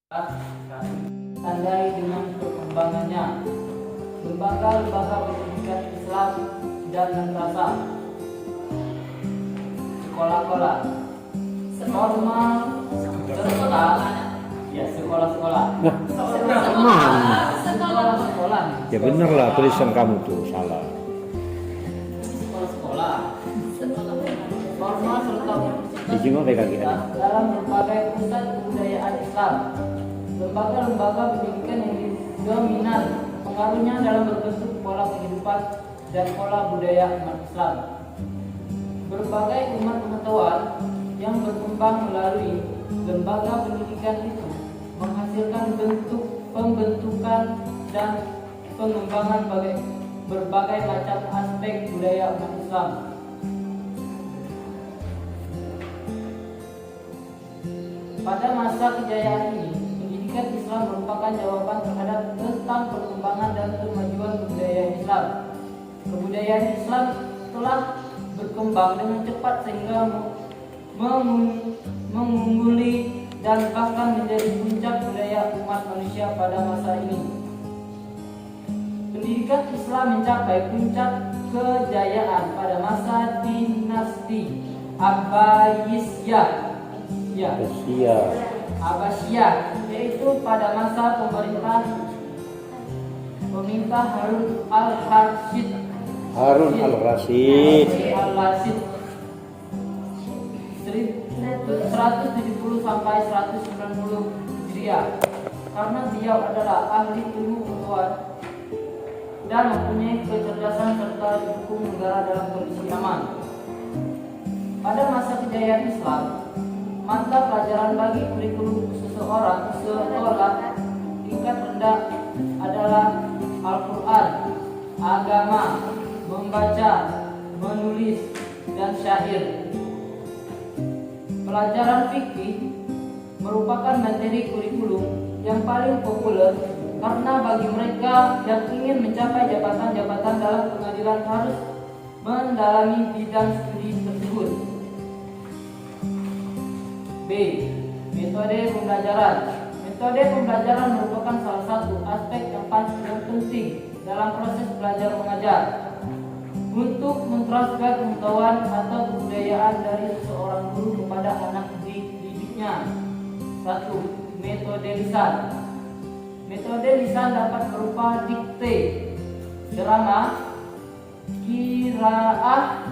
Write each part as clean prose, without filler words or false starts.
tandai dengan perkembangannya lembaga-lembaga pendidikan Islam dan madrasah, sekolah-sekolah formal serta sekolah-sekolah. Sekolah-sekolah. Ya bener lah, tulisan kamu tuh salah. Sekolah-sekolah formal serta Dijenguk kaki dalam berbagai pusat kebudayaan Islam, lembaga-lembaga pendidikan yang dominan pengaruhnya dalam berbentuk pola kehidupan dan pola budaya umat Islam. Berbagai umat pengetahuan yang berkembang melalui lembaga pendidikan itu menghasilkan bentuk pembentukan dan pengembangan berbagai macam aspek budaya umat Islam. Pada masa kejayaan ini, pendidikan Islam merupakan jawaban terhadap tentang perkembangan dan kemajuan kebudayaan Islam. Kebudayaan Islam telah berkembang dengan cepat sehingga mengungguli dan bahkan menjadi puncak budaya umat manusia pada masa ini. Pendidikan Islam mencapai puncak kejayaan pada masa dinasti Abbasiyah, yaitu pada masa pemerintah Harun al-Rashid 170 sampai 190 Hijriah, karena beliau adalah ahli ilmu pengetahuan dan mempunyai kecerdasan serta didukung negara dalam kondisi aman. Pada masa kejayaan Islam, mata pelajaran bagi kurikulum seseorang sekolah tingkat rendah adalah Al-Quran, agama, membaca, menulis, dan syair. Pelajaran fikih merupakan materi kurikulum yang paling populer karena bagi mereka yang ingin mencapai jabatan-jabatan dalam pengadilan harus mendalami bidang studi tersebut. B. Metode pembelajaran. Metode pembelajaran merupakan salah satu aspek yang penting dalam proses belajar mengajar untuk mentransfer pengetahuan atau kebudayaan dari seorang guru kepada anak didiknya. 1. Metode lisan. Metode lisan dapat berupa dikte, drama, qiraah,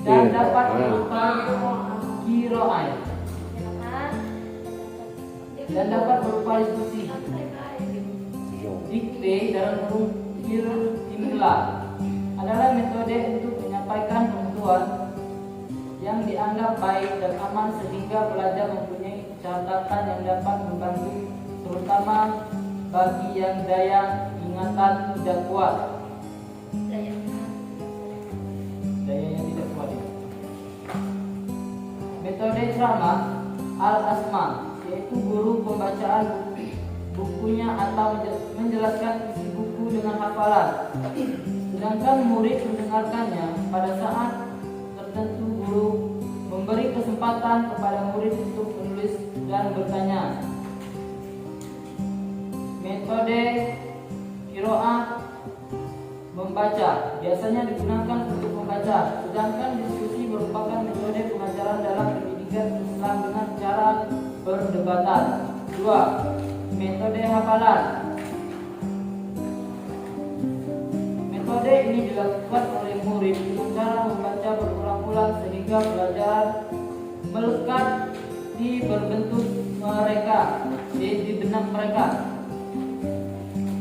dan dapat berupa qiraah, dan dapat berupa diskusi. Dikte dalam kurung imla adalah metode untuk menyampaikan pengetahuan yang dianggap baik dan aman sehingga pelajar mempunyai catatan yang dapat membantu, terutama bagi yang daya ingatan tidak kuat. Daya yang tidak kuat. Metode ceramah al-asma, yaitu guru pembacaan bukunya atau menjelaskan isi buku dengan hafalan, sedangkan murid mendengarkannya. Pada saat tertentu guru memberi kesempatan kepada murid untuk menulis dan bertanya. Metode qiraah, membaca, biasanya digunakan untuk membaca, sedangkan diskusi merupakan metode pengajaran dalam pendidikan Islam dengan cara perdebatan. 2. Metode hafalan. Metode ini dilakukan oleh murid dengan cara membaca berulang-ulang sehingga pelajaran melekat di berbentuk mereka, di benak mereka.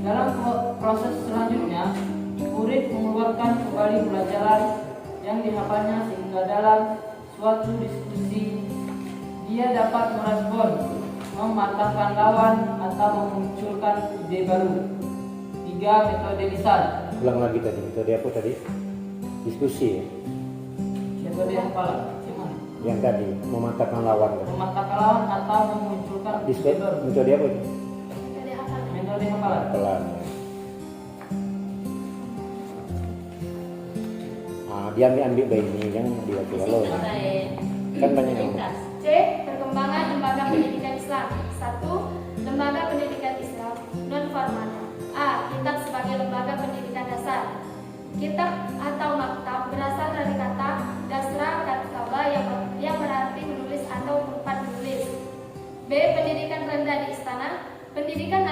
Dalam proses selanjutnya, murid mengeluarkan kembali pelajaran yang dihafalnya sehingga dalam suatu diskusi dia dapat merespon, mematahkan lawan, atau memunculkan ide baru. 3. Metode lisan. Ulang lagi tadi, metode apa tadi? Diskusi ya? Metode hafalan. Yang tadi, mematahkan lawan. Mematahkan lawan atau memunculkan ide baru. Metode apa itu? Metode hafalan. Hafalan. Dia ambil bayi ini yang diwakili lo. Kan banyak yang C. Perkembangan lembaga pendidikan Islam. 1. besar. Kitab atau maktab berasal dari kata dasra katkaba yang berarti menulis atau tempat menulis. B. Pendidikan rendah di istana. Pendidikan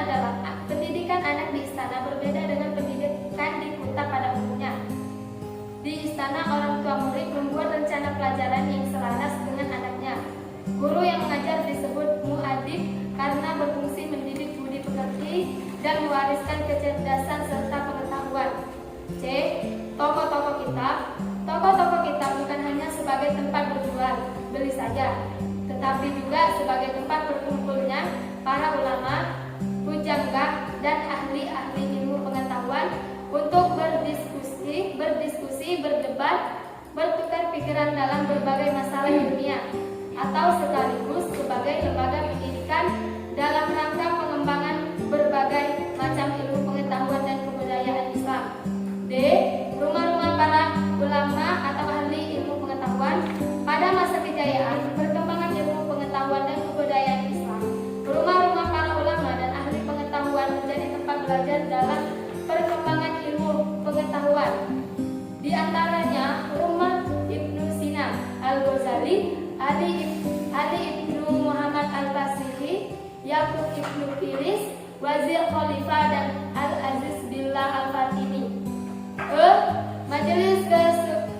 anak di istana berbeda dengan pendidikan di kota pada umumnya. Di istana, orang tua murid membuat rencana pelajaran yang selaras dengan anaknya. Guru yang mengajar disebut mu'adib karena berfungsi mendidik budi pekerti dan mewariskan kecerdasan serta pengetahuan. C. Toko-toko kitab. Toko-toko kitab bukan hanya sebagai tempat berjual beli saja, tetapi juga sebagai tempat berkumpulnya para ulama, pujangga, dan ahli-ahli ilmu pengetahuan untuk berdiskusi, berdebat, bertukar pikiran dalam berbagai masalah dunia, atau sekaligus sebagai lembaga pendidikan dalam rangka pengembangan berbagai macam ilmu pengetahuan dan kebudayaan Islam. D. Rumah-rumah para ulama atau ahli ilmu pengetahuan. Pada masa kejayaan perkembangan ilmu pengetahuan dan kebudayaan Islam, rumah-rumah para ulama dan ahli pengetahuan menjadi tempat belajar dalam perkembangan ilmu pengetahuan. Di antaranya rumah Ibnu Sina, Al-Ghazali, Ali Ibnu Muhammad Al-Basri, Yakub Ibnu Firis, Wazir Khalifah, dan Al-Aziz Billah Al-Fatimi. E. Majelis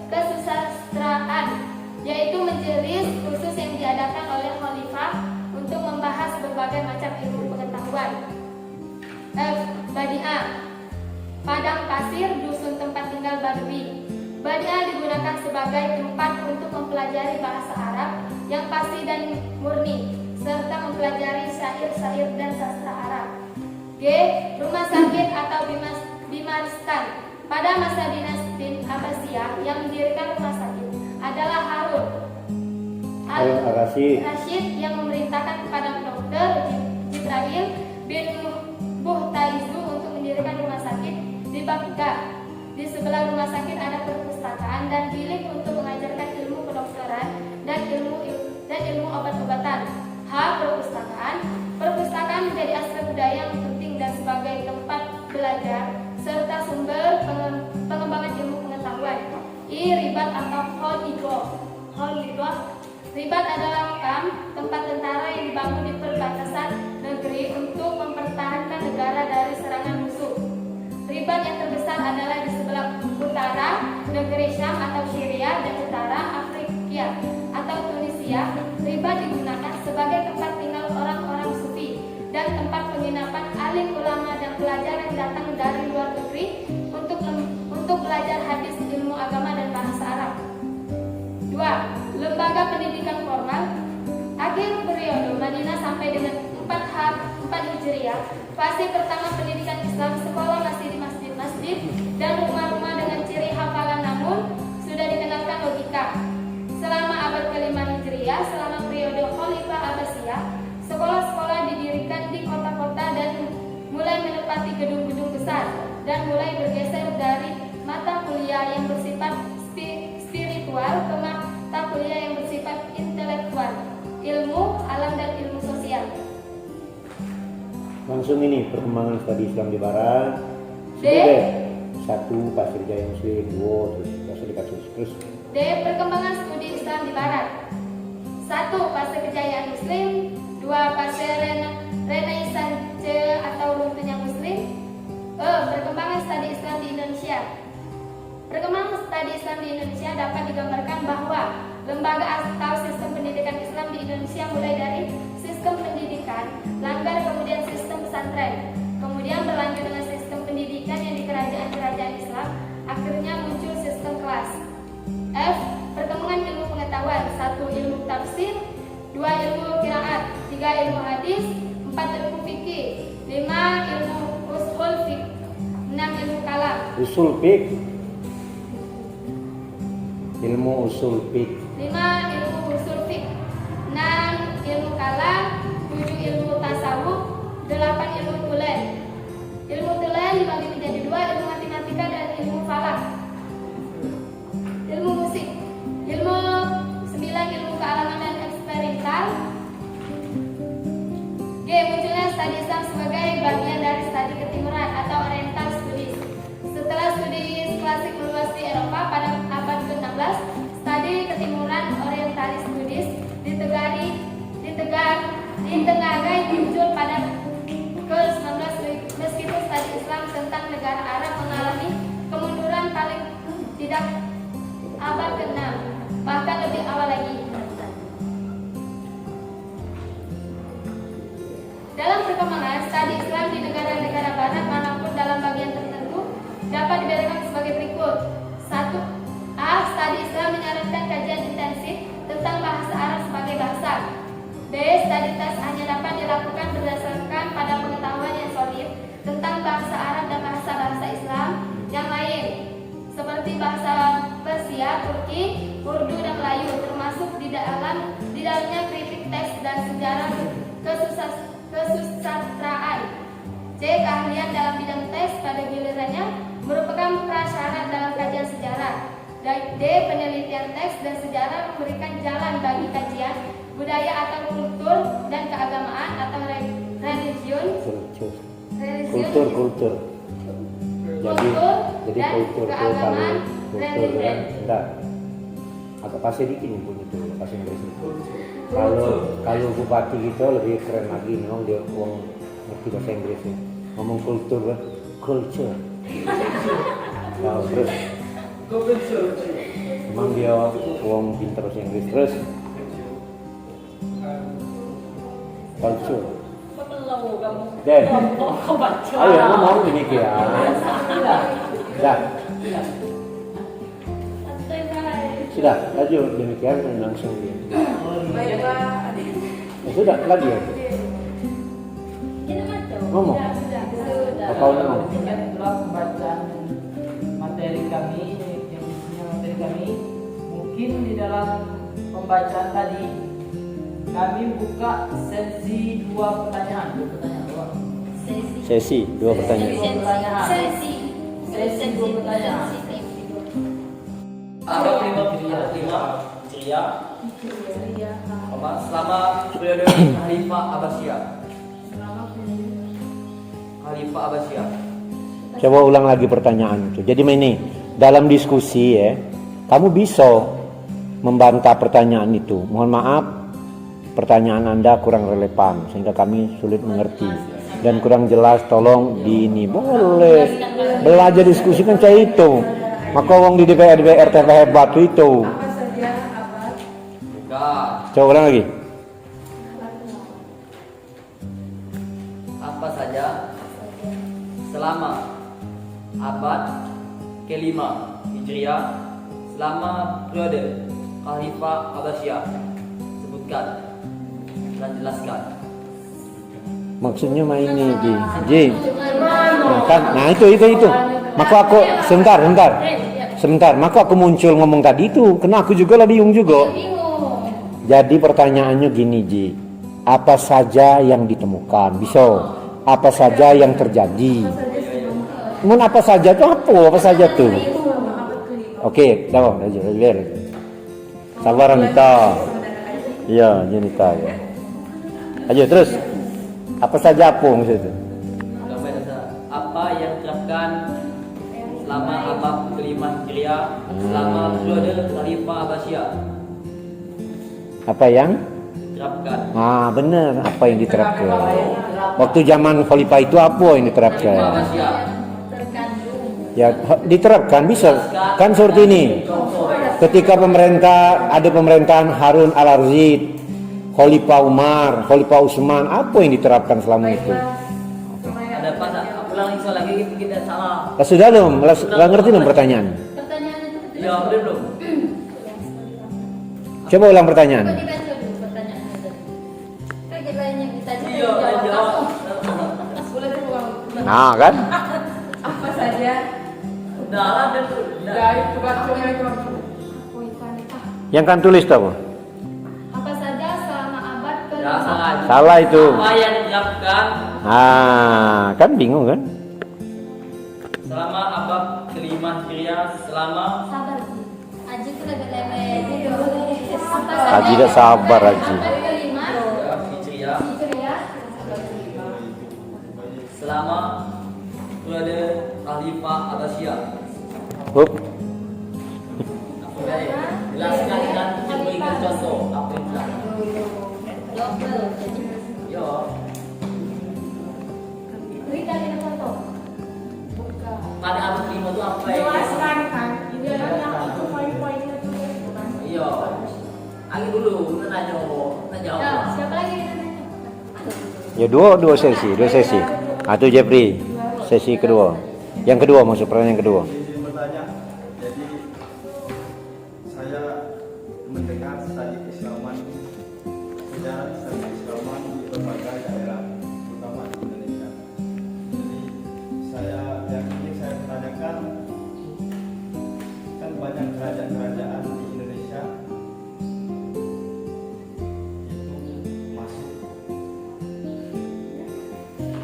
Kesusastraan, yaitu majelis khusus yang diadakan oleh Khalifah untuk membahas berbagai macam ilmu pengetahuan. F. Badi'ah, padang pasir, dusun tempat tinggal Badui. Badi'ah digunakan sebagai tempat untuk mempelajari bahasa Arab yang pasti dan murni, serta mempelajari syair-syair dan sastra Arab. G. Rumah sakit atau bimaristan. Pada masa dinasti Abbasiyah, yang mendirikan rumah sakit adalah Harun al-Rashid yang memerintahkan kepada Dr. Jibril bin Buhtaizu untuk mendirikan rumah sakit di Baghdad. Di sebelah rumah sakit ada perpustakaan dan bilik untuk mengajarkan ilmu kedokteran dan ilmu obat-obatan. H. Perpustakaan menjadi aset budaya yang penting dan sebagai tempat belajar serta sumber pengembangan ilmu pengetahuan. I. Ribat atau Holidwah. Ribat adalah kamp tempat tentara yang dibangun di perbatasan negeri untuk mempertahankan negara dari serangan musuh. Ribat yang terbesar adalah di sebelah utara negeri Syam atau Syria dan utara Afrika atau Tunisia. Ribat digunakan sebagai tempat tinggal orang-orang sufi dan tempat penginapan alim ulama dan pelajar yang datang dari luar negeri untuk belajar hadis, ilmu agama, dan bahasa Arab. 2. Lembaga pendidikan formal. Akhir periode Madinah sampai dengan 4 Hijriah, fase pertama pendidikan Islam, sekolah masih di masjid-masjid dan rumah-rumah dengan ciri hafalan, namun sudah dikenalkan logika. Selama abad ke-5 Hijriah, selama periode Khalifah Abbasiyah, sekolah-sekolah didirikan di kota-kota dan mulai menempati gedung-gedung besar dan mulai bergeser dari mata kuliah yang bersifat spiritual ke mata kuliah yang bersifat intelektual, ilmu alam dan ilmu sosial. Langsung ini perkembangan studi Islam di Barat. D. 1. Pasir Jaya Muslim. 2. Terus D. Perkembangan studi Islam di Barat. 1. Fase kejayaan Muslim. 2. Fase Renaissance atau runtuhnya Muslim. E. Perkembangan studi Islam di Indonesia. Perkembangan studi Islam di Indonesia dapat digambarkan bahwa lembaga atau sistem pendidikan Islam di Indonesia mulai dari sistem pendidikan langgar, kemudian sistem pesantren, kemudian berlanjut dengan sistem pendidikan yang di kerajaan-kerajaan Islam, akhirnya muncul sistem kelas. F. Perkembangan ilmu pengetahuan. 1. Ilmu tafsir. 2. Ilmu qiraat. 3. Ilmu hadis. 4. Ilmu fikih. 5. Ilmu usul fiqh. 6. Ilmu kalam. usul fiqh. Ilmu usul fiqh. 5. Ilmu usul fiqh. 6. Ilmu kalam. 7. Ilmu tasawuf. 8. Ilmu tulen. Ilmu tulen dibagi menjadi 2, ilmu matematika dan ilmu falak. Ilmu musik. Ilmu 9. Ilmu kealaman dan eksperimental. G. Munculnya studi Islam sebagai bagian dari studi ketimuran atau Oriental Studies. Setelah studi mengevaluasi Eropa pada abad ke-16, studi ketimuran orientalis Buddhis ditengarai muncul pada ke-19 meskipun studi Islam tentang negara Arab mengalami kemunduran paling tidak abad ke-6, bahkan lebih awal lagi. Dalam perkembangan studi Islam di negara-negara barat manapun dalam bagian tertentu dapat dibedakan sebagai berikut. 1. Studi Islam menyarankan kajian intensif tentang bahasa Arab sebagai bahasa. B. Studi tes hanya dapat dilakukan berdasarkan pada pengetahuan yang solid tentang bahasa Arab dan bahasa-bahasa Islam yang lain, seperti bahasa Persia, Turki, Urdu, dan Melayu, termasuk di dalamnya kritik teks dan sejarah kesusastraan. C. Keahlian dalam bidang teks pada gilirannya merupakan prasyarat dalam kajian sejarah. D. Penelitian teks dan sejarah memberikan jalan bagi kajian budaya atau kultur dan keagamaan atau religion. Kultur. Jadi dan kultur itu keagamaan, kultur religion. kan enggak agak pasti dikit nih pun itu bahasa Inggris itu. Kalau bupati gitu lebih keren lagi, memang dia uang ngerti bahasa Inggris ya. Ngomong kultur kan, culture. Nah, terus memang dia uang pintar bahasa Inggris terus culture. Dan ayo ngomong demikian. Sudah, lanjut demikian langsung dia. Sudah, lagi ya. Ngomong. Apa ngomong? Demikian itulah pembacaan materi kami, yang isinya materi kami. Mungkin di dalam pembacaan tadi kami buka sesi 2 pertanyaan, 2 pertanyaan doang. Sesi 2 pertanyaan. Sesi 2 pertanyaan. Abad 5 Hijriah, selama periode Khalifah Abbasiyah. Coba ulang lagi pertanyaan itu. Jadi ini dalam diskusi ya, kamu bisa membantah pertanyaan itu. Mohon maaf, pertanyaan Anda kurang relevan sehingga kami sulit mengerti dan kurang jelas. Tolong di ini boleh belajar diskusi kan kayak itu. Maka wong di DPR TV hebat itu. Coba ulang lagi. Apa saja selama abad ke-5 Hijriah, selama periode Khalifah Abbasiyah, sebutkan dan jelaskan. Maksudnya main ini Ji. Nah itu. Maka aku sebentar. Maka aku muncul ngomong tadi itu. Karena aku juga lah bingung juga. Jadi pertanyaannya gini Ji. Apa saja yang ditemukan? Bisa. Apa saja yang terjadi? Mun apa saja itu apa? Apa saja tuh? Oke, dah biar. Sabar Anita. Iya, Anita ya. Ayo terus. Apa saja apa maksudnya? Apa yang diterapkan selama abad ke-5 Hijriah, selama periode Khalifah Abbasiyah? Apa yang Diterapkan. benar, apa yang diterapkan? Waktu zaman Khalifah itu apa yang diterapkan? Abbasiyah. Ya diterapkan bisa kan seperti ini. Ketika ada pemerintahan Harun al-Rashid, Khalifah Umar, Khalifah Utsman, apa yang diterapkan selama itu? Ada apa? Ulang lagi kita salah. Sudah belum? Lah ngerti belum pertanyaan? Pertanyaan itu Ya, belum. Coba ulang pertanyaan. Iya, jawab. Nah kan? Apa saja Udah lah, dari tugas-tugas Yang kan tulis tuh. Apa saja selama abad ke-5? Ya, Salah itu. Apa yang diterapkan Kan bingung kan? selama abad ke-5 Hijriah, selama Sabar Ji. Aji tuh lagi lemes gitu. Apa Haji tidak sabar Haji. abad ke-5 Hijriah, Hijriah selama periode Khalifah Abbasiyah. Hup. jelaskan dan berikan contoh apa yang telah. Yo. Berikan kita contoh. Pada abad 5 itu apa yang? Jelaskan kan. Ini adalah itu poin-poinnya tuh. Iya. Lagi dulu, nanya Nah, siapa lagi yang nanya? Ya dua sesi. Atau Jeffrey, sesi kedua. Yang kedua maksud pertanyaan yang kedua. Izin bertanya, jadi saya mendengar tadi keislaman, sejarah keislaman di berbagai daerah, terutama di Indonesia. Jadi yang ingin saya tanyakan, kan banyak kerajaan-kerajaan di Indonesia itu masuk.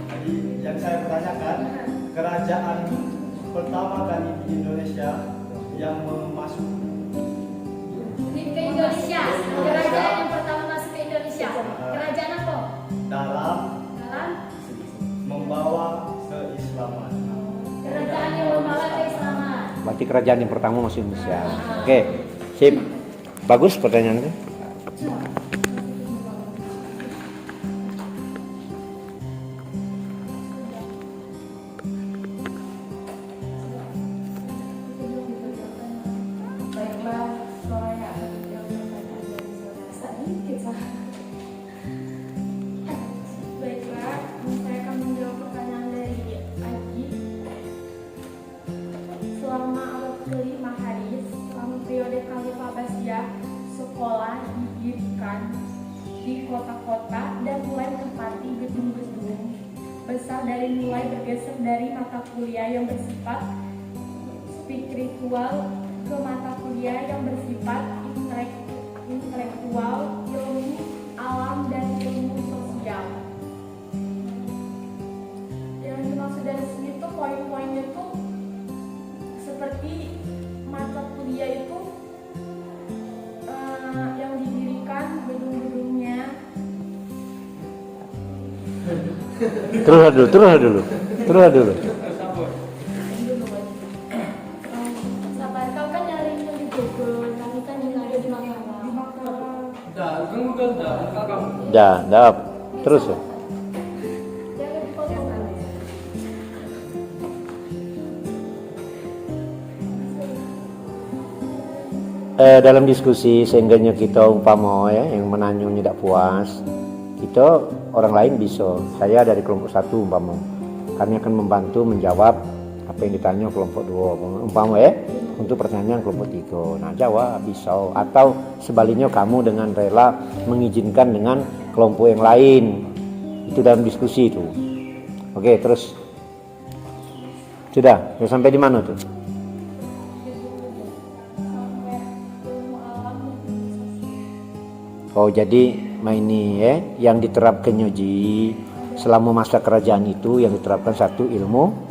Jadi yang saya pertanyakan, kerajaan pertama kali di Indonesia yang masuk Ke Indonesia. Kerajaan yang pertama masuk ke Indonesia. Kerajaan apa? dalam Dalam membawa keislaman. kerajaan yang membawa keislaman. Berarti kerajaan yang pertama masuk Indonesia. Oke, sip. Bagus pertanyaannya. Baiklah, soalnya yang pertanyaan dari saudara. Baiklah, saya akan menjawab pertanyaan dari Aji. Selama abad ke-5 Haris, selama periode Khalifah Abbasiyah, sekolah didirikan di kota-kota dan mulai menempati gedung-gedung besar dari mulai bergeser dari mata kuliah yang bersifat spiritual ke mata kuliah yang bersifat intelektual, ilmu alam dan ilmu sosial. Yang dimaksud dari sini tuh poin-poinnya tuh seperti mata kuliah itu yang didirikan gedung-gedungnya. Terus dulu. Sabar, kau kan nyarinya di Google, kami kan nyari di Makassar. Dah. Terus ya. Jangan dipotong. Dalam diskusi sehingganya kita umpama ya yang menanyung tidak puas, kita orang lain bisa. Saya dari kelompok 1 umpama, kami akan membantu menjawab apa yang ditanya kelompok 2 umpama ya untuk pertanyaan kelompok 3. Nah jawab bisa, atau sebaliknya kamu dengan rela mengizinkan dengan kelompok yang lain. Itu dalam diskusi itu. Oke, terus sudah sampai di mana tuh? Sampai ilmu alam dan ilmu sosial. Oh jadi ini ya yang diterapkan Nyoji selama masa kerajaan itu yang diterapkan satu ilmu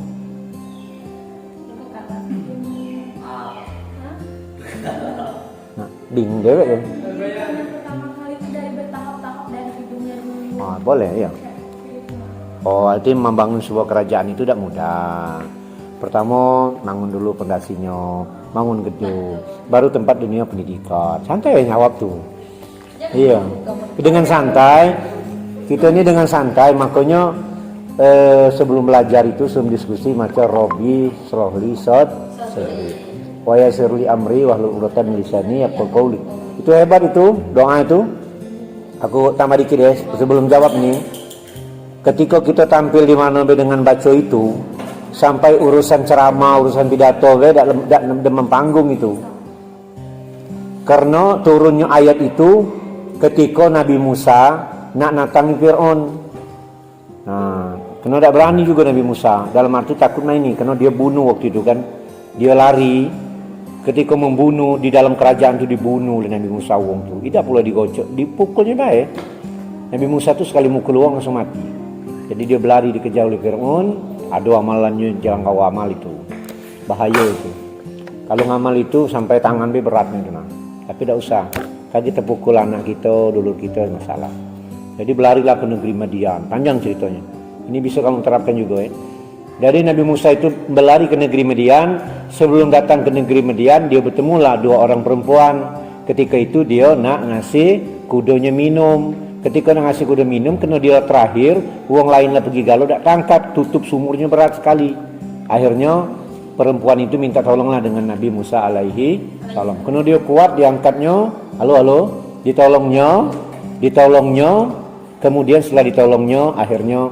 ding dewe ya. Yang pertama kali itu dari bertahap-tahap dari hidungnya dulu. Boleh ya. Oh arti membangun sebuah kerajaan itu tidak mudah. Pertama bangun dulu pondasinya, bangun gedung, baru tempat dunia pendidikan. Santai ya jawab tuh. Iya, dengan santai. Kita ini dengan santai, makanya sebelum belajar itu sebelum diskusi macam Robi, Srohli, Sod, Waya Sirli Amri, Wahlul Urotan Lisani, Yaqul Qauli. Itu hebat itu, doa itu. Aku tambah dikit ya, sebelum jawab nih. Ketika kita tampil di mana dengan baca itu, sampai urusan ceramah, urusan pidato, tidak demam panggung itu. Karena turunnya ayat itu ketika Nabi Musa nak natangi Fir'aun. Nah, karena tidak berani juga Nabi Musa. Dalam arti takutnya ini, karena dia bunuh waktu itu kan, dia lari. Ketika membunuh di dalam kerajaan itu dibunuh oleh Nabi Musa wong itu. Tidak pula digocok, dipukulnya baik. Nabi Musa itu sekali mukul wong langsung mati. Jadi dia berlari dikejar oleh Fir'aun. Ada amalannya jangan kau amal itu, bahaya itu. Kalau ngamal itu sampai tangan beratnya itu nah. Tapi tidak usah. Tadi terpukul anak kita, dulu kita masalah. Jadi berlarilah ke negeri Madian. Panjang ceritanya. Ini bisa kamu terapkan juga ya. Dari Nabi Musa itu berlari ke negeri Madian. Sebelum datang ke negeri Madian, dia bertemulah 2 orang perempuan. Ketika itu dia nak ngasih kudonya minum. Ketika nak ngasih kuda minum, kena dia terakhir, uang lainlah pergi galau, tak tangkap, tutup sumurnya berat sekali. Akhirnya perempuan itu minta tolonglah dengan Nabi Musa alaihi salam. Kena dia kuat, diangkatnya, halo, ditolongnya. Kemudian setelah ditolongnya, akhirnya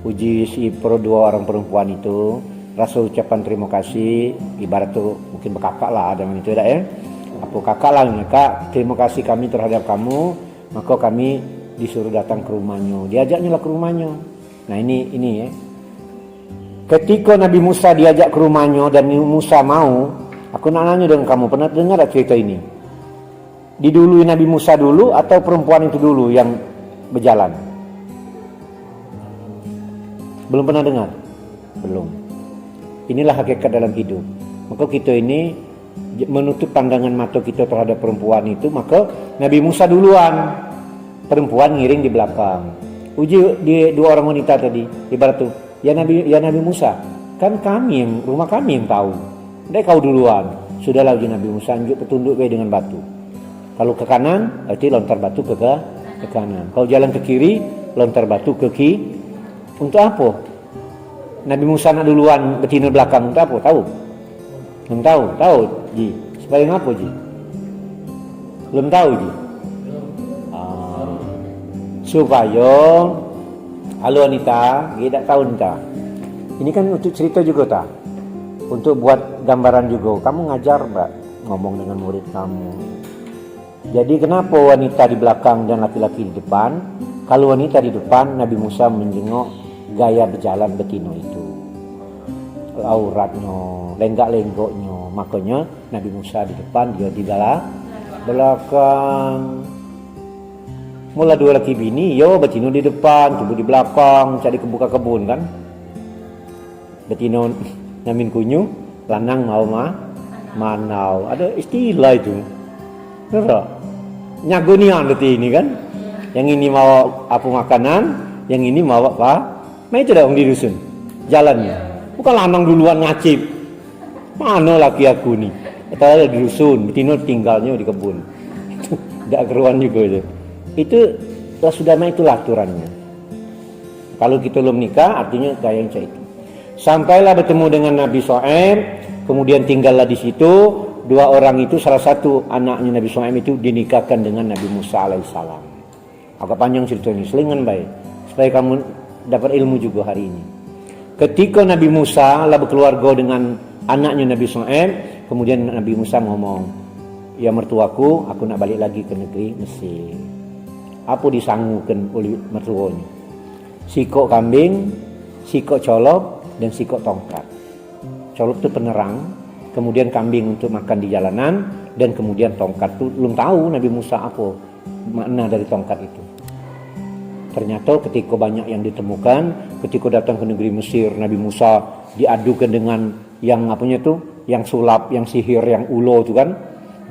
uji si dua orang perempuan itu rasa ucapan terima kasih, ibarat tuh mungkin berkakak lah dengan itu dah ya. Apa kakak lah, kak, terima kasih kami terhadap kamu, maka kami disuruh datang ke rumahnya. Diajaknya lah ke rumahnya. Nah ini ya. Ketika Nabi Musa diajak ke rumahnya dan Musa mau, aku nak nanya dengan kamu, pernah dengar tak cerita ini? Didului Nabi Musa dulu atau perempuan itu dulu yang berjalan? Belum pernah dengar? Belum. Inilah hakikat dalam hidup. Maka kita ini menutup pandangan mata kita terhadap perempuan itu, maka Nabi Musa duluan, perempuan ngiring di belakang. Uji di dua orang wanita tadi, ibarat tuh, ya Nabi Musa, kan rumah kami yang tahu. Dek kau duluan. Sudahlah uji Nabi Musa, anjuk petunduk dengan batu. Kalau ke kanan, berarti lontar batu ke kanan. Kalau jalan ke kiri, lontar batu ke kiri. Untuk apa? Nabi Musa nak duluan, betina belakang, untuk apa? Tahu? Belum tahu, Ji. Supaya ngapa, Ji? Belum tahu, Ji. Supaya halo Anita, dia tak tahu Anita. Ini kan untuk cerita juga tak? Untuk buat gambaran juga. Kamu ngajar, Mbak, ngomong dengan murid kamu. Jadi kenapa wanita di belakang dan laki-laki di depan? Kalau wanita di depan, Nabi Musa menjengok gaya berjalan betina itu, auratnya, lenggak-lenggoknya. Makanya Nabi Musa di depan, dia di belakang. Mula dua laki bini, yo betina di depan, cubu di belakang, cari kebuka kebun kan. Betina nyamin kunyu, lanang mau manau. Ada istilah itu. Betul. Nyagunian berarti ini kan. Yang ini mau apa makanan, yang ini mau apa? Nah itu dah orang di dusun. Jalannya. Bukan lanang duluan ngacip. Mana laki aku nih? Kita di dusun, betina tinggalnya di kebun. Itu tidak keruan juga itu. Itu sudah itulah aturannya. Kalau kita belum nikah, artinya gaya yang itu. Sampailah bertemu dengan Nabi Shu'aib, kemudian tinggallah di situ. Dua orang itu, salah satu anaknya Nabi Shu'aib itu dinikahkan dengan Nabi Musa alaihissalam. Agak panjang ceritanya, selingan baik, supaya kamu dapat ilmu juga hari ini. Ketika Nabi Musa lah berkeluarga dengan anaknya Nabi Shu'aib, kemudian Nabi Musa ngomong, ya mertuaku, aku nak balik lagi ke negeri Mesir. Apa disanggukan oleh mertuanya? Sikok kambing, sikok colok, dan sikok tongkat. Colok itu penerang, kemudian kambing untuk makan di jalanan, dan kemudian tongkat itu belum tahu Nabi Musa apa makna dari tongkat itu. Ternyata ketika banyak yang ditemukan, ketika datang ke negeri Mesir, Nabi Musa diadukan dengan yang apanya itu, yang sulap, yang sihir, yang ulo itu kan.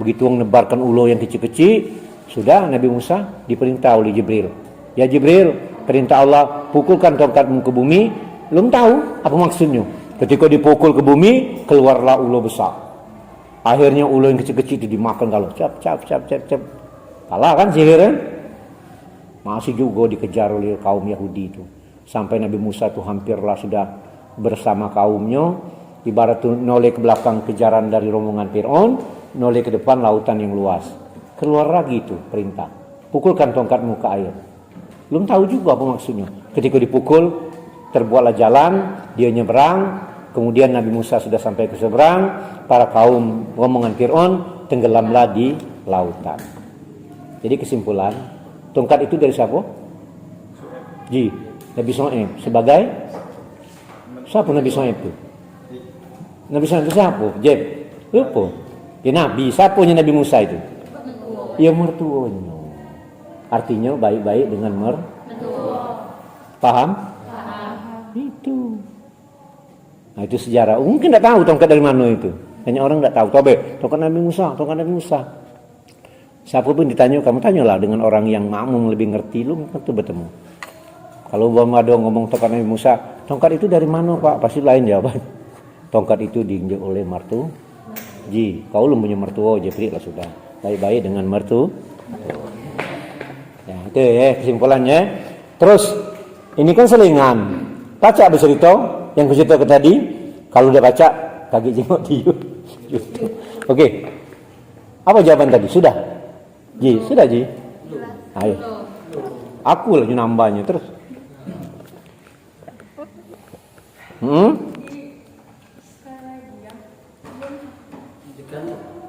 Begitu menebarkan ulo yang kecil-kecil, sudah Nabi Musa diperintah oleh Jibril. Ya Jibril, perintah Allah, pukulkan tongkatmu ke bumi. Belum tahu apa maksudnya. Ketika dipukul ke bumi, keluarlah ulo besar. Akhirnya ulo yang kecil-kecil itu dimakan kalau cap. Kalah kan sihirnya? Masih juga dikejar oleh kaum Yahudi itu. Sampai Nabi Musa itu hampirlah sudah bersama kaumnya. Ibarat itu noleh ke belakang kejaran dari rombongan Fir'aun, noleh ke depan lautan yang luas. Keluar lagi itu perintah, pukulkan tongkatmu ke air. Belum tahu juga apa maksudnya. Ketika dipukul, terbuatlah jalan, dia nyeberang. Kemudian Nabi Musa sudah sampai ke seberang, para kaum rombongan Fir'aun tenggelamlah di lautan. Jadi kesimpulan, tongkat itu dari siapa? Nabi Shu'aib. Sebagai siapa Nabi Shu'aib itu? Nabi Shu'aib itu siapa? Lupa. Ya Nabi, siapanya Nabi Musa itu? Ya mertuanya. Artinya baik-baik dengan mertua. Paham? Itu. Nah itu sejarah. Mungkin tidak tahu tongkat dari mana itu. Banyak orang tidak tahu. Tongkat Nabi Musa. Siapa pun ditanya, kamu tanyalah dengan orang yang makmum lebih ngerti, lu tentu bertemu. Kalau belum ada ngomong tongkat Nabi Musa, tongkat itu dari mana Pak? Pasti lain jawaban. Tongkat itu diinjak oleh mertua. Kau belum punya mertua, Jibril lah sudah. baik-baik dengan mertu. Ya, itu ya kesimpulannya. Terus ini kan selingan. Baca beserito yang kucerita ke tadi. Kalau udah baca kaki jengok diu. Oke. Apa jawaban tadi? Sudah? Ji, sudah Ji? Ayo. Aku lagi nambahnya terus.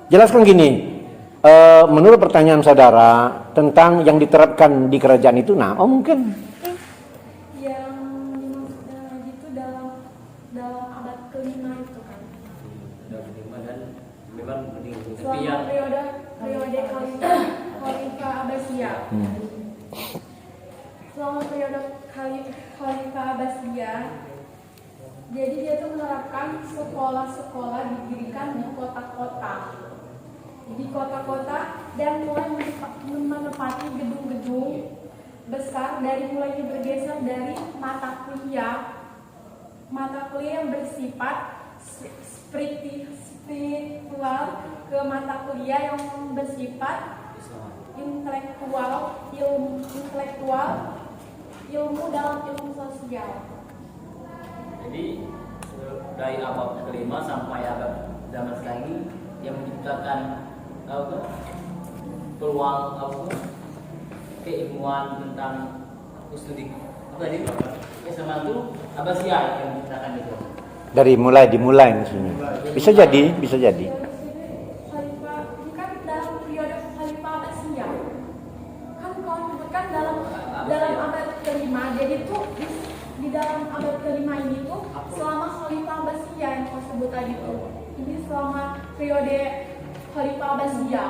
Jelaskan gini. Menurut pertanyaan saudara tentang yang diterapkan di kerajaan itu, nah, mungkin Yang dimaksud haji itu dalam abad ke-5 itu kan. Dan memang tapi Selama yang periode Khalifah Abbasiyah. Selama periode Khalifah Abbasiyah, jadi dia tuh menerapkan sekolah-sekolah didirikan di kota-kota. Di kota-kota dan mulai menempati gedung-gedung besar dari mulainya bergeser dari mata kuliah yang bersifat spiritual ke mata kuliah yang bersifat ilmu dalam ilmu sosial. jadi dari abad kelima sampai abad zaman sekarang ini yang menciptakan peluang keilmuan tentang studi tadi SMA itu Abbasiyah yang menciptakan itu. dimulai maksudnya. Bisa jadi. Khalifah ini kan dalam periode Khalifah Abbasiyah. Kan kalau menyebutkan dalam abad kelima, jadi tuh di dalam abad kelima ini tuh selama Khalifah Abbasiyah yang kau sebut tadi tuh. Ini selama periode Khalifah Abbasiyah.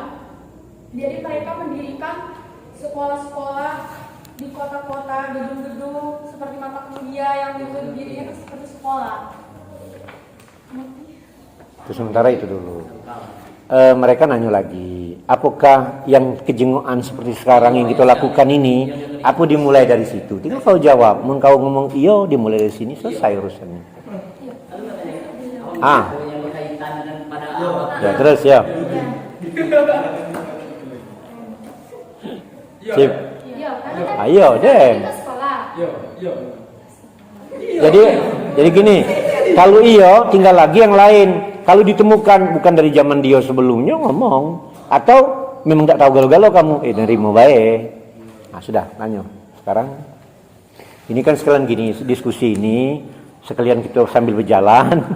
Jadi mereka mendirikan sekolah-sekolah di kota-kota, gedung-gedung seperti mata kuliah yang dirinya seperti sekolah. Itu sementara itu dulu. Mereka nanya lagi, apakah yang kejenguan seperti sekarang yang kita lakukan ini, apa dimulai dari situ? Tinggal kau jawab. Mun kau ngomong iyo, dimulai dari sini, selesai urusannya. Yang berkaitan dengan pada Ya terus ya. Sip. Iya, karena kan Ayo deh. kita sekolah. Jadi gini, kalau iyo tinggal lagi yang lain. Kalau ditemukan bukan dari zaman dia sebelumnya ngomong, atau memang tak tahu galau-galau kamu, nerimo baik. Nah sudah, tanya. Sekarang ini kan sekalian gini diskusi ini, sekalian kita sambil berjalan,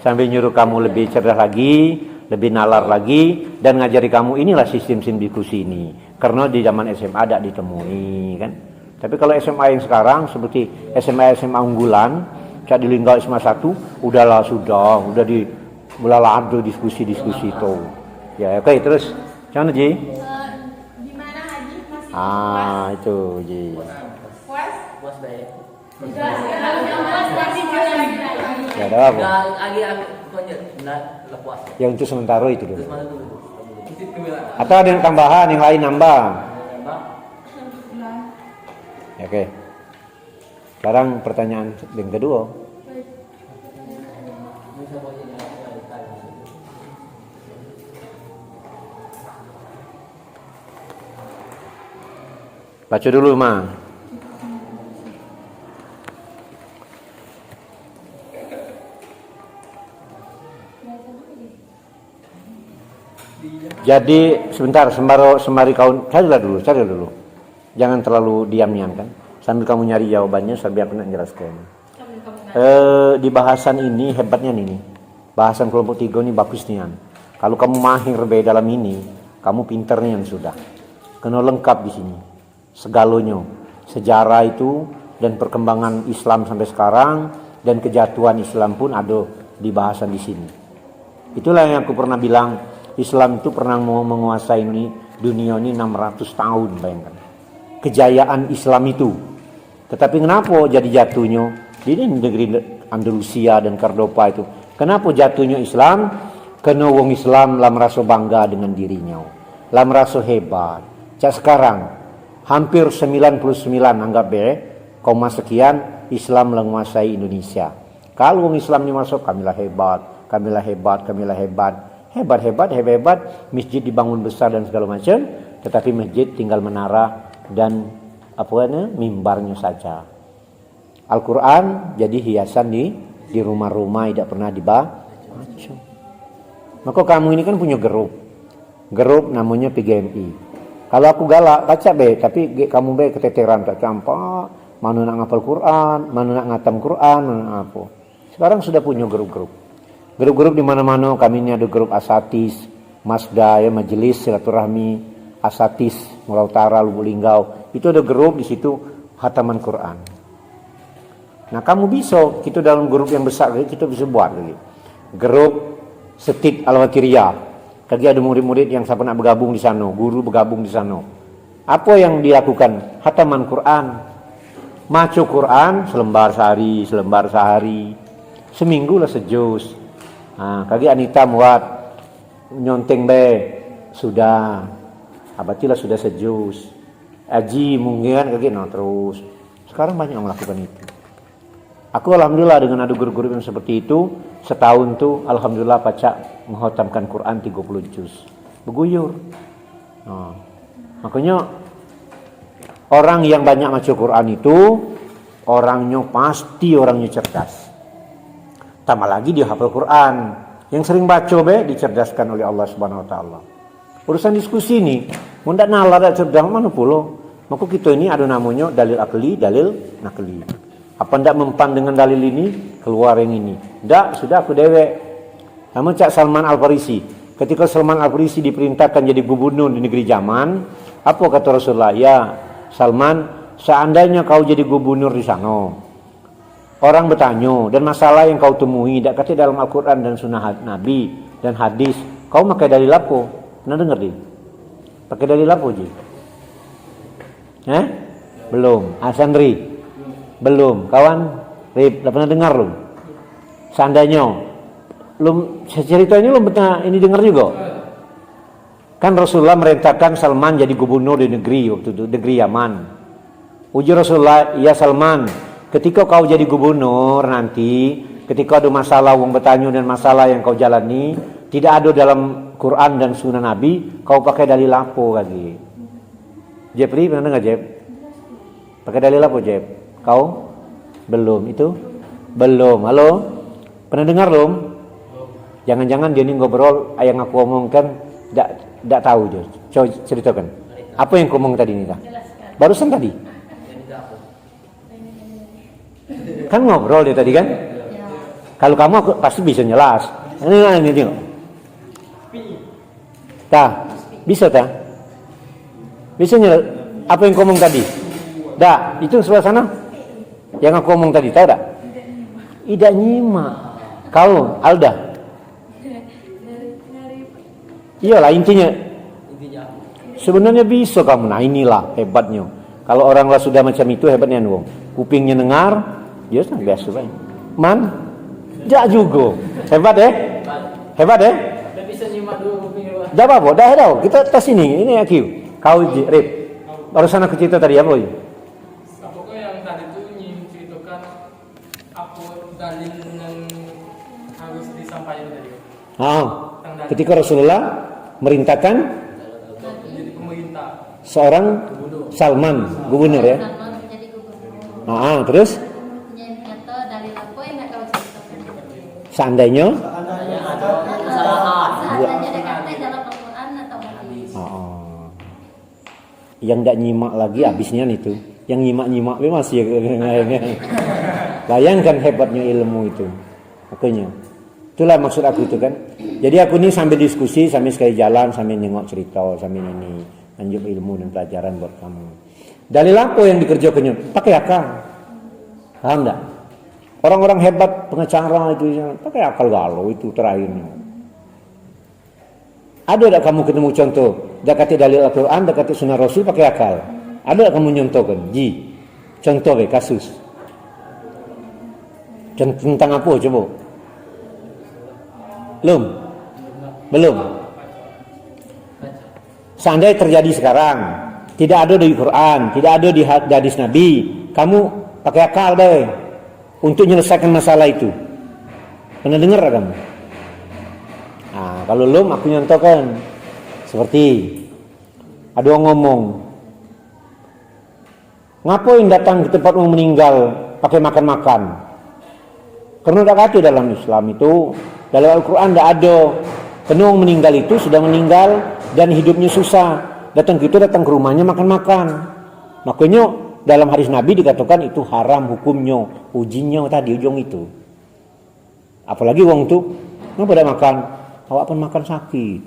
sambil nyuruh kamu lebih cerdas lagi, lebih nalar lagi, dan ngajari kamu inilah sistem diskusi ini. Karena di zaman SMA ada ditemui kan. Tapi kalau SMA yang sekarang seperti SMA unggulan, kayak di Linggau SMA 1, udah di ada diskusi itu. Ya oke, terus gimana Ji? Gimana Haji masih Itu Ji. puas? puas baik. Ya ada apa? Lagi konjek lepas. Yang itu sementara itu dulu. Terus mana dulu? Titik kemilaan. Atau ada yang tambahan, yang lain nambah. Ya, oke. Sekarang pertanyaan yang kedua. Baca dulu, Ma. Jadi sebentar sembari kau cari dulu. Jangan terlalu diam-diam kan. Sambil kamu nyari jawabannya sambil aku nak jelaskan. Di bahasan ini hebatnya nih. Bahasan kelompok 3 ini bagus nih. Kalau kamu mahir dalam ini, kamu pinternya yang sudah. Kena lengkap di sini. Segalanya. Sejarah itu dan perkembangan Islam sampai sekarang dan kejatuhan Islam pun ada di bahasan di sini. Itulah yang aku pernah bilang. Islam itu pernah mau menguasai dunia ini 600 tahun, bayangkan. Kejayaan Islam itu. Tetapi kenapa jadi jatuhnya? Di negeri Andalusia dan Cordoba itu. Kenapa jatuhnya Islam? Karena wong Islam lah merasa bangga dengan dirinya. Lah merasa hebat. Cak sekarang, hampir 99 anggap koma sekian Islam lah menguasai Indonesia. Kalau wong Islam ini masuk, kamilah hebat. Hebat, masjid dibangun besar dan segala macam, tetapi masjid tinggal menara dan mimbarnya saja. Al-Quran jadi hiasan di rumah-rumah, tidak pernah dibaca. Maka kamu ini kan punya grup namanya PGMI. Kalau aku galak, baca be, tapi kamu be keteteran tak campak, mana nak ngapal Quran, mana nak ngatam Quran, mana apa. Sekarang sudah punya grup-grup di mana-mana. Kami ini ada grup Asatis, Masda, ya, Majelis Silaturahmi Asatis Muara Utara, Lubuk Linggau. Itu ada grup di situ hataman Quran. Nah, kamu bisa, kita dalam grup yang besar kita bisa buat lagi. Grup Setid Al-Watiriyah. Tadi ada murid-murid yang sampai nak bergabung di sana, guru bergabung di sana. Apa yang dilakukan? Hataman Quran. Maca Quran selembar sehari. Seminggu lah sejus. Nah, kaki Anita muat nyonteng be sudah. Abatilah sudah sejus. Aji mungkin kaki terus. Sekarang banyak yang melakukan itu. Aku alhamdulillah dengan ada guru-guru yang seperti itu, setahun tuh alhamdulillah baca menghotamkan Quran 30 juz. Beguyur. Nah, makanya orang yang banyak baca Quran itu orangnya pasti orangnya cerdas. Tambah lagi dia hafal Quran. Yang sering baca dicerdaskan oleh Allah Subhanahu wa taala. Urusan diskusi ini, mun ndak nalar dak cerdas mana pula. Maka kita ini ada namanya dalil akli, dalil nakli. Apa ndak mempan dengan dalil ini, keluar yang ini. Ndak, sudah aku dewek. Namun Cak Salman Al-Farisi, ketika Salman Al-Farisi diperintahkan jadi gubernur di negeri Yaman, apa kata Rasulullah? Ya, Salman, seandainya kau jadi gubernur di sana, orang bertanya dan masalah yang kau temui tidak kata dalam Al-Quran dan Sunnah Nabi dan hadis, kau pakai dalil apa? Pernah dengar di? Pakai dalil apa je? Belum. Asandri? Belum. Kawan? Rip, pernah dengar lu? Seandainya, lu cerita ini lu pernah ini dengar juga? Kan Rasulullah merintahkan Salman jadi gubernur di negeri waktu itu, negeri Yaman. Uji Rasulullah, ya Salman, ketika kau jadi gubernur nanti, ketika ada masalah wong bertanya dan masalah yang kau jalani, tidak ada dalam Quran dan Sunnah Nabi, kau pakai dalil apa lagi? Jepri, pernah dengar Jep? Pakai dalil apa Jep? Kau? Belum, itu? Belum, halo? Pernah dengar belum? Jangan-jangan dia ini ngobrol, yang aku omongkan, tidak tahu je. Coba ceritakan. Apa yang kau omong tadi Nita? Barusan tadi? Kan ngobrol dia tadi kan? Kalau kamu aku pasti bisa nyelas. Ini tengok. Tah, bisa tak? Bisa nyelas. Apa yang kau omong tadi? Dah, itu sebelah sana. Yang aku omong tadi, tahu tak? Tidak nyimak. Kau, Alda. Iyalah intinya. Sebenarnya bisa kamu. Nah inilah hebatnya. Kalau orang lah sudah macam itu hebatnya wong. Kupingnya dengar, ya biasa baik. Man, jak juga. Hebat Hebat Udah bisa nyimak dulu kupingnya. Dah apa? Dah. Kita tes ini aku. Kau Rip. Barusan aku cerita tadi apa? Pokoknya yang tadi tuh ceritakan apa dalil yang harus disampaikan tadi. Ketika Rasulullah merintahkan Jadi pemerintah. seorang Salman, gubernur ya. Salman menjadi gubernur. Terus Yang nyata dalil apa yang nak kau ceritakan? seandainya Seandainya ada kata dalam Al-Quran atau hadis. yang tidak nyimak lagi habisnya itu. Yang nyimak masih bayangkan hebatnya ilmu itu. Makanya itulah maksud aku itu kan. Jadi aku ini sambil diskusi, sambil sekali jalan, sambil nengok cerita, sambil ini lanjut ilmu dan pelajaran buat kamu. Dalil apa yang dikerjakannya? Pakai akal. Paham enggak? Orang-orang hebat pengacara itu pakai akal galau itu terakhirnya. Ada tak kamu ketemu contoh? Dekati dalil Al-Quran, dekati sunnah Rasul pakai akal. Ada tak kamu nyontohkan? Contoh kasus. Tentang apa coba? Belum. Seandainya terjadi sekarang, tidak ada di Quran, tidak ada di hadis Nabi, kamu pakai akal deh untuk menyelesaikan masalah itu. Pernah dengar kamu? Nah, kalau belum aku nyontohkan. Seperti ada orang ngomong, ngapain datang ke tempat orang meninggal pakai makan-makan? Karena tidak kata dalam Islam itu, dalam Al-Quran tidak ada. Karena orang meninggal itu sudah meninggal dan hidupnya susah. Datang ke rumahnya makan-makan. Makanya dalam hadis Nabi dikatakan itu haram hukumnya, ujinya tadi ujung itu. Apalagi wong tuh, kenapa tidak makan? Awak pun makan sakit.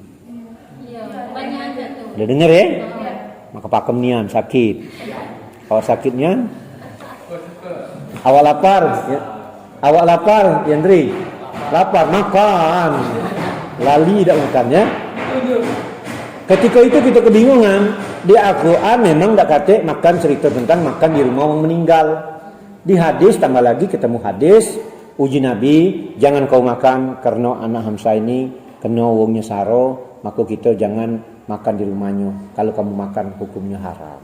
Iya, banyak aja tuh. Udah denger ya? Maka pakem nian sakit. Awak sakitnya? Awak lapar? Ya. Awak lapar, Yandri? Lapar, makan. Lali tidak makannya. Ketika itu kita kebingungan. Di Al-Quran memang tidak kata makan cerita tentang makan di rumah orang meninggal. Di hadis tambah lagi ketemu hadis uji Nabi, jangan kau makan karena anak Hamzah ini kena wongnya saro, maka kita jangan makan di rumahnya. Kalau kamu makan hukumnya haram.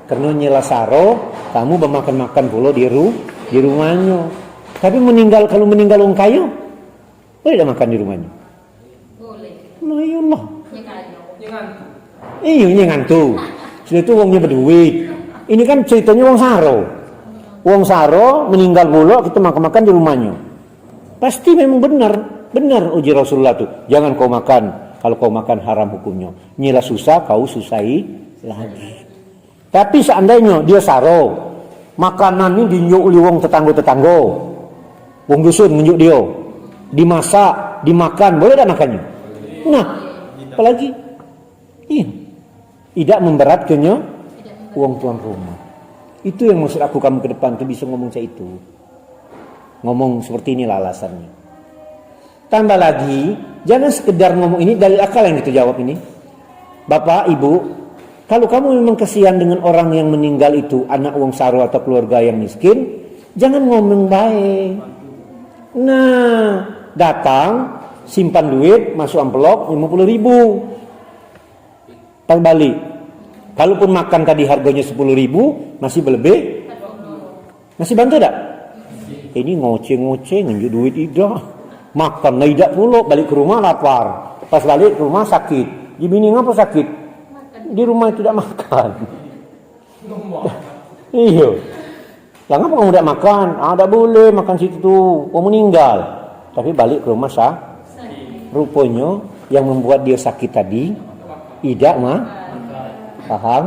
Karena nyela saro, kamu bermakan-makan pula di rumahnya. Tapi kalau meninggal orang kaya, boleh tidak makan di rumahnya? Boleh. Nah, iyalah. Ya kan? Iya ngantuk. Sudah itu wongnya berduit. Ini kan ceritanya wong saro. Wong saro meninggal pula kita makan-makan di rumahnya. Pasti memang benar uji Rasulullah tuh. Jangan kau makan. Kalau kau makan haram hukumnya. Nyela susah kau susahi lagi. Tapi seandainya dia saro, makanan ini dinjuk oleh wong tetangga-tetangga. Wong dusun menjuk dia. Dimasak, dimakan, boleh tak makannya? Nah, apalagi iya. Tidak memberatkannya uang tuan rumah. Itu yang maksud aku kamu ke depan tuh bisa ngomong saya itu. Ngomong seperti inilah alasannya. Tambah lagi, jangan sekedar ngomong ini dalil akal yang kita jawab ini. Bapak, Ibu, kalau kamu memang kasihan dengan orang yang meninggal itu, anak wong saro atau keluarga yang miskin, jangan ngomong baik. Nah, datang, simpan duit, masuk amplop 50.000. Balik. Kalaupun makan tadi harganya 10.000, masih berlebih? Masih bantu tak? Ini ngoceh-ngoceh, ngunjuk duit tidak. Makan tidak pula, balik ke rumah lapar. Pas balik ke rumah sakit. Di bini ngapa sakit? Di rumah tidak makan. Iya. Lah ngapa kamu tidak makan? Tak boleh makan situ tuh. Kamu meninggal. Tapi balik ke rumah rupanya yang membuat dia sakit tadi tidak paham